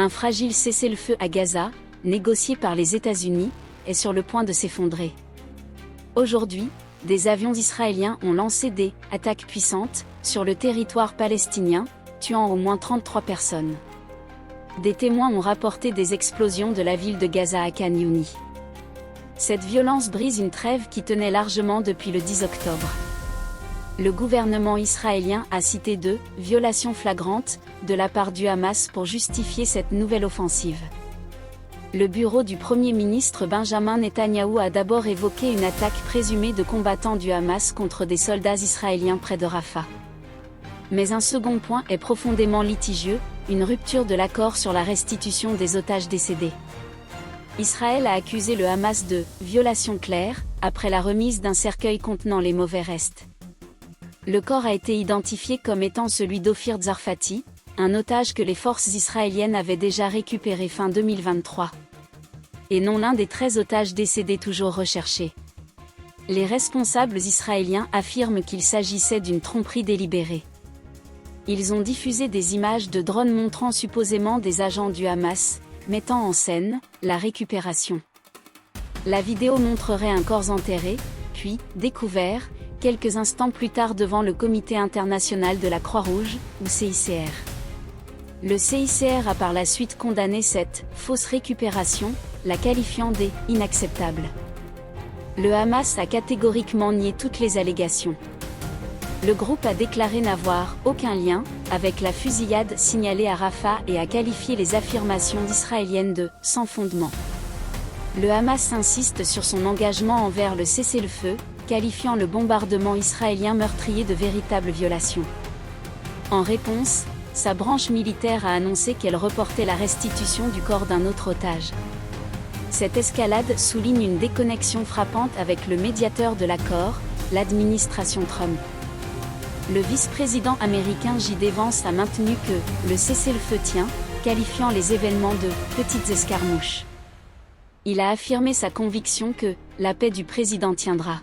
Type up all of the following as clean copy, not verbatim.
Un fragile cessez-le-feu à Gaza, négocié par les États-Unis, est sur le point de s'effondrer. Aujourd'hui, des avions israéliens ont lancé des attaques puissantes sur le territoire palestinien, tuant au moins 33 personnes. Des témoins ont rapporté des explosions de la ville de Gaza à Khan Younis. Cette violence brise une trêve qui tenait largement depuis le 10 octobre. Le gouvernement israélien a cité 2 violations flagrantes de la part du Hamas pour justifier cette nouvelle offensive. Le bureau du Premier ministre Benjamin Netanyahou a d'abord évoqué une attaque présumée de combattants du Hamas contre des soldats israéliens près de Rafah. Mais un second point est profondément litigieux, une rupture de l'accord sur la restitution des otages décédés. Israël a accusé le Hamas de « violation claire » après la remise d'un cercueil contenant les mauvais restes. Le corps a été identifié comme étant celui d'Ofir Tsarfati, un otage que les forces israéliennes avaient déjà récupéré fin 2023. Et non l'un des 13 otages décédés toujours recherchés. Les responsables israéliens affirment qu'il s'agissait d'une tromperie délibérée. Ils ont diffusé des images de drones montrant supposément des agents du Hamas, mettant en scène la récupération. La vidéo montrerait un corps enterré, puis découvert, quelques instants plus tard devant le Comité international de la Croix-Rouge, ou CICR. Le CICR a par la suite condamné cette « fausse récupération », la qualifiant d'« inacceptable ». Le Hamas a catégoriquement nié toutes les allégations. Le groupe a déclaré n'avoir « aucun lien » avec la fusillade signalée à Rafah et a qualifié les affirmations israéliennes de « sans fondement ». Le Hamas insiste sur son engagement envers le cessez-le-feu, qualifiant le bombardement israélien meurtrier de véritable violation. En réponse, sa branche militaire a annoncé qu'elle reportait la restitution du corps d'un autre otage. Cette escalade souligne une déconnexion frappante avec le médiateur de l'accord, l'administration Trump. Le vice-président américain J.D. Vance a maintenu que « le cessez-le-feu tient », qualifiant les événements de « petites escarmouches ». Il a affirmé sa conviction que « la paix du président tiendra ».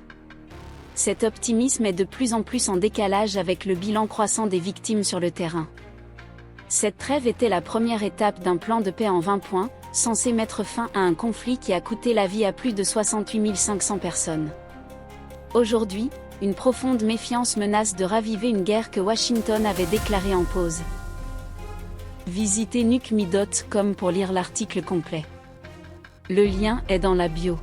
Cet optimisme est de plus en plus en décalage avec le bilan croissant des victimes sur le terrain. Cette trêve était la première étape d'un plan de paix en 20 points, censé mettre fin à un conflit qui a coûté la vie à plus de 68 500 personnes. Aujourd'hui, une profonde méfiance menace de raviver une guerre que Washington avait déclarée en pause. Visitez nucmidot.com pour lire l'article complet. Le lien est dans la bio.